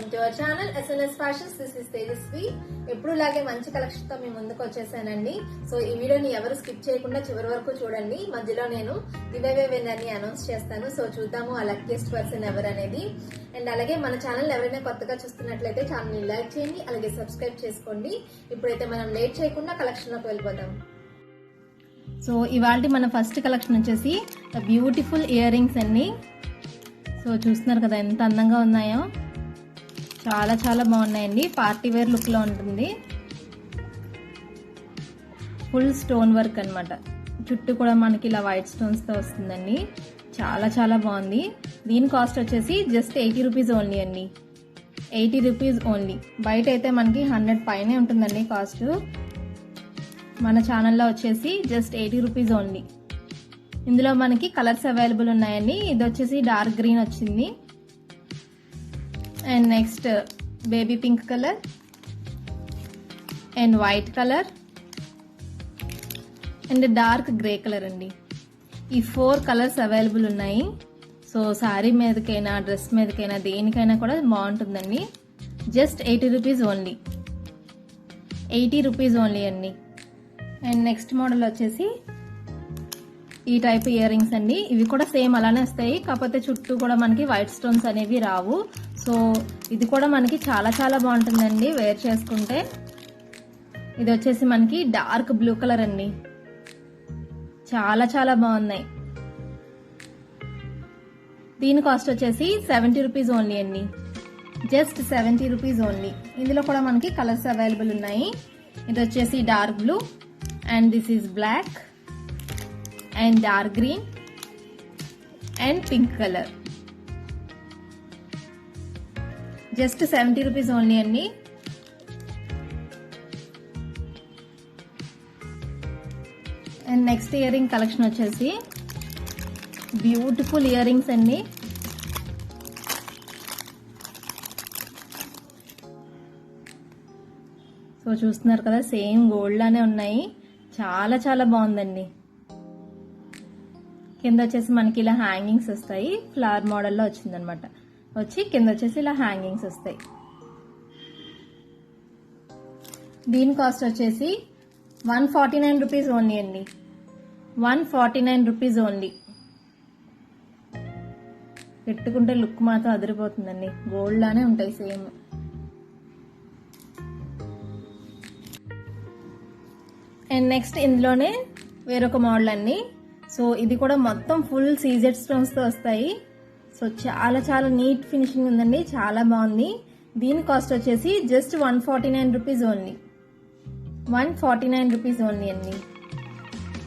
Welcome to our channel SNS fashions. This is Tejaswi. ఎప్పుడులాగే మంచి collection తో మీ ముందుకు వచ్చేసానండి. సో ఈ వీడియోని ఎవరు స్కిప్ చేయకుండా చివరి వరకు చూడండి. మధ్యలో నేను గివ్-అవే విన్నర్ ని అనౌన్స్ చేస్తాను. సో చూద్దాము ఆ లక్కీయెస్ట్ పర్సన్ ఎవరు అనేది. అండ్ అలాగే మన ఛానల్ ఎవరైనా కొత్తగా చూస్తున్నట్లయితే ఛానల్ ని లైక్ చేయండి, అలాగే సబ్స్క్రైబ్ చేసుకోండి. ఇప్పుడైతే మనం లేట్ చేయకుండా కలెక్షన్ లోకి వెళ్ళిపోదాం. సో ఇవాళ మన ఫస్ట్ కలెక్షన్ వచ్చేసి బ్యూటిఫుల్ ఇయర్ రింగ్స్ అన్ని. సో చూస్తున్నారు కదా ఎంత అందంగా ఉన్నాయో, చాలా చాలా బాగున్నాయండి. పార్టీ వేర్ లుక్ లో ఉంటుంది. ఫుల్ స్టోన్ వర్క్ అన్నమాట. చుట్టూ కూడా మనకి ఇలా వైట్ స్టోన్స్ తో వస్తుందండి. చాలా చాలా బాగుంది. దీని కాస్ట్ వచ్చేసి జస్ట్ 80 రూపీస్ ఓన్లీ అండి. 80 రూపీస్ ఓన్లీ. బయట అయితే మనకి 100 పైనే ఉంటుందండి కాస్ట్. మన ఛానల్లో వచ్చేసి జస్ట్ 80 రూపీస్ ఓన్లీ. ఇందులో మనకి కలర్స్ అవైలబుల్ ఉన్నాయండి. ఇది వచ్చేసి డార్క్ గ్రీన్ వచ్చింది, and next baby pink colour and white colour and dark grey colour అండి. ఈ 4 కలర్స్ అవైలబుల్ ఉన్నాయి. సో శారీ మీదకైనా డ్రెస్ మీదకైనా దేనికైనా కూడా బాగుంటుందండి. Just 80 rupees only. 80 rupees only అండి. అండ్ నెక్స్ట్ మోడల్ వచ్చేసి ఈ టైప్ ఇయర్ రింగ్స్ అండి. ఇవి కూడా సేమ్ అలానే వస్తాయి, కాకపోతే చుట్టూ కూడా మనకి వైట్ స్టోన్స్ అనేవి రావు. సో ఇది కూడా మనకి చాలా చాలా బాగుంటుందండి వేర్ చేసుకుంటే. ఇది వచ్చేసి మనకి డార్క్ బ్లూ కలర్ అండి. చాలా చాలా బాగున్నాయి. దీని కాస్ట్ వచ్చేసి 70 రూపీస్ ఓన్లీ అండి. Just 70 rupees only. ఇందులో కూడా మనకి కలర్స్ అవైలబుల్ ఉన్నాయి. ఇది వచ్చేసి dark blue and this is black and dark green and pink colour. Just 70 rupees only అండి. And next earring collection వచ్చేసి బ్యూటిఫుల్ ఇయర్ రింగ్స్ అండి. సో చూస్తున్నారు కదా, సేమ్ గోల్డ్ లానే ఉన్నాయి. చాలా చాలా బాగుందండి. కింద వచ్చేసి మనకి ఇలా హ్యాంగింగ్స్ వస్తాయి. ఫ్లవర్ మోడల్లో వచ్చిందనమాట. వచ్చి కింద వచ్చేసి ఇలా హ్యాంగింగ్స్ వస్తాయి. దీని కాస్ట్ వచ్చేసి 149 రూపీస్ ఓన్లీ అండి. 149 రూపీస్ ఓన్లీ. పెట్టుకుంటే లుక్ మాత్రం అదిరిపోతుందండి. గోల్డ్ లానే ఉంటాయి సేమ్. అండ్ నెక్స్ట్ ఇందులోనే వేరొక మోడల్ అండి. సో ఇది కూడా మొత్తం ఫుల్ సీజెడ్ స్టోన్స్ తో వస్తాయి. సో చాలా చాలా నీట్ ఫినిషింగ్ ఉందండి. చాలా బాగుంది. దీని కాస్ట్ వచ్చేసి just 149 rupees only. 149 rupees only అండి.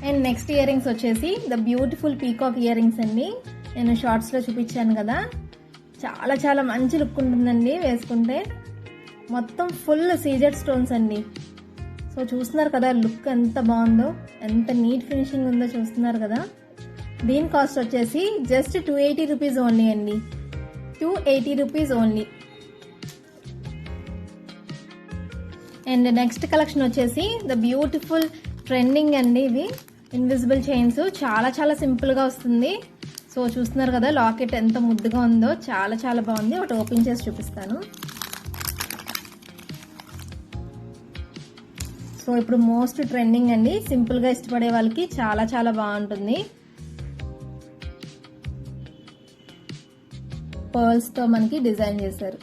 అండ్ నెక్స్ట్ ఇయర్ రింగ్స్ వచ్చేసి the beautiful peacock ear rings అండి. నేను షార్ట్స్ లో చూపించాను కదా, చాలా చాలా మంచి లుక్ ఉంటుందండి వేసుకుంటే. మొత్తం ఫుల్ సీజెడ్ స్టోన్స్ అండి. సో చూస్తున్నారు కదా లుక్ ఎంత బాగుందో, ఎంత నీట్ ఫినిషింగ్ ఉందో చూస్తున్నారు కదా. దీని కాస్ట్ వచ్చేసి జస్ట్ 280 రూపీస్ ఓన్లీ అండి. 280 rupees only. And next collection వచ్చేసి ద బ్యూటిఫుల్ ట్రెండింగ్ అండి. ఇవి ఇన్విజిబుల్ చైన్స్. చాలా చాలా సింపుల్ గా వస్తుంది. సో చూస్తున్నారు కదా లాకెట్ ఎంత ముద్దుగా ఉందో, చాలా చాలా బాగుంది. ఒకటి ఓపెన్ చేసి చూపిస్తాను. సో ఇప్పుడు మోస్ట్ ట్రెండింగ్ అండి. సింపుల్ గా ఇష్టపడే వాళ్ళకి చాలా చాలా బాగుంటుంది. పర్ల్స్ తో మనకి డిజైన్ చేశారు.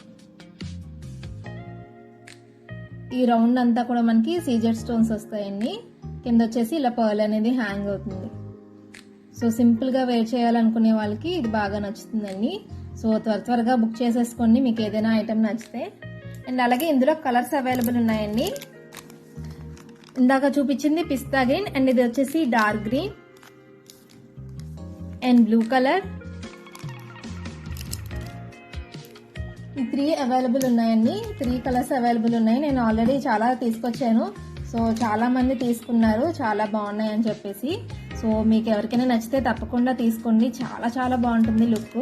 ఈ రౌండ్ అంతా కూడా మనకి సీజెడ్ స్టోన్స్ వస్తాయండి. కింద వచ్చేసి ఇలా పర్ల్ అనేది హ్యాంగ్ అవుతుంది. సో సింపుల్ గా వేర్ చేయాలనుకునే వాళ్ళకి ఇది బాగా నచ్చుతుందండి. సో త్వరగా బుక్ చేసేసుకోండి మీకు ఏదైనా ఐటమ్ నచ్చితే. అండ్ అలాగే ఇందులో కలర్స్ అవైలబుల్ ఉన్నాయండి. ఇందాక చూపించింది పిస్తా గ్రీన్ అండ్ ఇది వచ్చేసి dark green and blue colour. ఈ 3 అవైలబుల్ ఉన్నాయండి. 3 కలర్స్ అవైలబుల్ ఉన్నాయి. నేను ఆల్రెడీ చాలా తీసుకొచ్చాను. సో చాలా మంది తీసుకున్నారు, చాలా బాగున్నాయి అని చెప్పేసి. సో మీకు ఎవరికైనా నచ్చితే తప్పకుండా తీసుకోండి. చాలా చాలా బాగుంటుంది లుక్.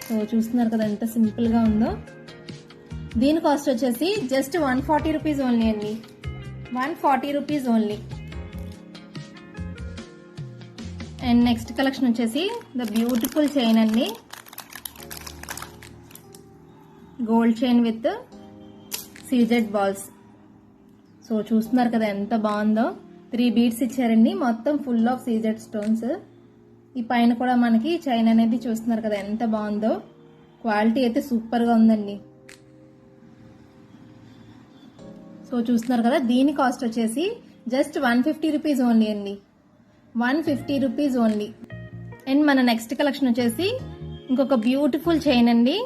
సో చూస్తున్నారు కదా ఎంత సింపుల్ గా ఉందో. దీని కాస్ట్ వచ్చేసి జస్ట్ 140 రూపీస్ ఓన్లీ అండి. 140 rupees only. And next collection వచ్చేసి ద బ్యూటిఫుల్ చైన్ అండి. Gold chain with CZ balls. So చూస్తున్నారు కదా ఎంత బాగుందో. 3 బీడ్స్ ఇచ్చారండి, మొత్తం ఫుల్ ఆఫ్ సీజెడ్ స్టోన్స్. ఈ పైన కూడా మనకి చైన్ అనేది చూస్తున్నారు కదా ఎంత బాగుందో. క్వాలిటీ అయితే సూపర్ గా ఉందండి. సో చూస్తున్నారు కదా, దీని కాస్ట్ వచ్చేసి జస్ట్ 150 రూపీస్ ఓన్లీ అండి. 150 రూపీస్ ఓన్లీ. అండ్ మన నెక్స్ట్ కలెక్షన్ వచ్చేసి ఇంకొక బ్యూటిఫుల్ చైన్ అండి.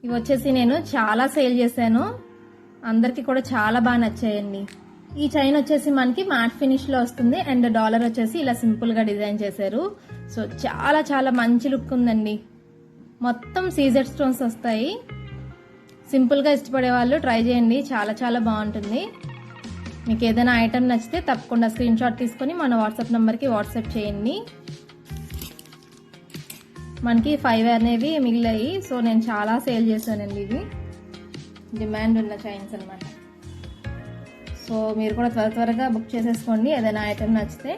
ఇవి వచ్చేసి నేను చాలా సేల్ చేశాను, అందరికి కూడా చాలా బాగా నచ్చాయండి. ఈ చైన్ వచ్చేసి మనకి మ్యాట్ ఫినిష్ లో వస్తుంది అండ్ డాలర్ వచ్చేసి ఇలా సింపుల్ గా డిజైన్ చేశారు. సో చాలా చాలా మంచి లుక్ ఉందండి. మొత్తం సీజెడ్ స్టోన్స్ వస్తాయి. సింపుల్ గా ఇష్టపడే వాళ్ళు ట్రై చేయండి, చాలా చాలా బాగుంటుంది. మీకు ఏదైనా ఐటమ్ నచ్చితే తప్పకుండా స్క్రీన్ షాట్ తీసుకొని మన వాట్సాప్ నంబర్కి వాట్సాప్ చేయండి. మనకి 5 అనేవి మిగిలాయి. సో నేను చాలా సేల్ చేశానండి. ఇవి డిమాండ్ ఉన్న చైన్స్ అనమాట. సో మీరు కూడా త్వరగా బుక్ చేసేసుకోండి ఏదైనా ఐటమ్ నచ్చితే.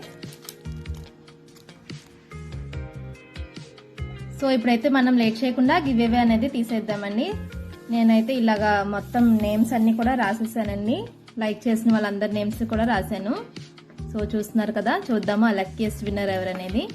సో ఇప్పుడైతే మనం లేట్ చేయకుండా గివ్ అవే అనేది తీసేద్దామండి. నేనైతే ఇలాగా మొత్తం నేమ్స్ అన్ని కూడా రాసేసానండి. లైక్ చేసిన వాళ్ళందరి నేమ్స్ కూడా రాశాను. సో చూస్తున్నారు కదా, చూద్దాము ఆ లక్కీయెస్ట్ విన్నర్ ఎవరనేది.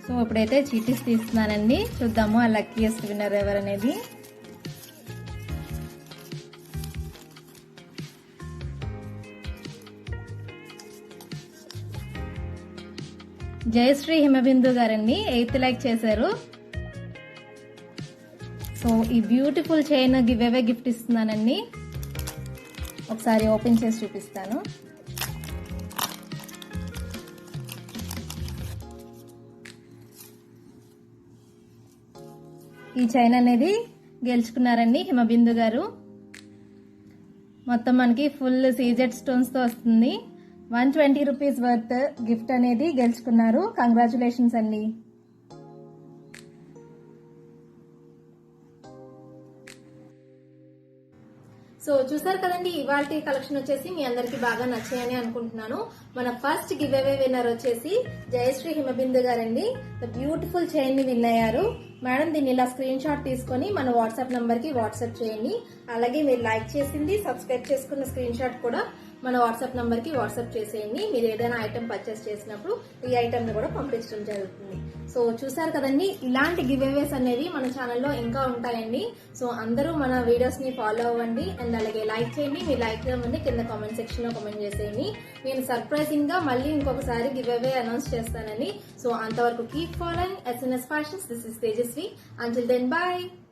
సో ఇప్పుడైతే చీటీస్ తీస్తున్నానండి, చూద్దాము ఆ లక్కీయెస్ట్ విన్నర్ ఎవరనేది. జయశ్రీ హిమబిందు గారండి, 8th లైక్ చేశారు. సో ఈ beautiful chain giveaway gift ఇస్తున్నానండి. ఒకసారి ఓపెన్ చేసి చూపిస్తాను. ఈ చైన్ అనేది గెలుచుకున్నారండి హిమబిందు గారు. మొత్తం మనకి ఫుల్ సీజెడ్ స్టోన్స్ తో వస్తుంది. 120 రూపీస్ వర్త్ గిఫ్ట్ అనేది గెలుచుకున్నారు. కంగ్రాచులేషన్స్ అండి. సో చూసారు కదండి, ఇవాల్టి కలెక్షన్ వచ్చేసి మీ అందరికి బాగా నచ్చాయని అనుకుంటున్నాను. మన ఫస్ట్ గివ్ అవే విన్నర్ వచ్చేసి జయశ్రీ హిమబిందు గారండి. ద బ్యూటిఫుల్ చైన్ ని విన్ అయ్యారు. మేడం దీన్ని ఇలా స్క్రీన్ షాట్ తీసుకొని మన వాట్సాప్ నంబర్ కి వాట్సాప్ చేయండి. అలాగే మీరు లైక్ చేసింది, సబ్స్క్రైబ్ చేసుకున్న స్క్రీన్ షాట్ కూడా మన వాట్సాప్ నంబర్ కి వాట్సాప్ చేసేయండి. మీరు ఏదైనా ఐటమ్ పర్చేస్ చేసినప్పుడు ఈ ఐటమ్ ని కూడా పంపించడం జరుగుతుంది. సో చూసారు కదండి, ఇలాంటి గివ్ అవేస్ అనేవి మన ఛానల్లో ఇంకా ఉంటాయండి. సో అందరూ మన వీడియోస్ ని ఫాలో అవ్వండి అండ్ అలాగే లైక్ చేయండి. మీరు లైక్ చేయమంటే కింద కామెంట్ సెక్షన్ లో కామెంట్ చేసేయండి. నేను సర్ప్రైజింగ్ గా మళ్ళీ ఇంకొకసారి గివ్ అవే అనౌన్స్ చేస్తానని. సో అంతవరకు keep following SNS Fashions. This is Tejasvi. Until then, bye.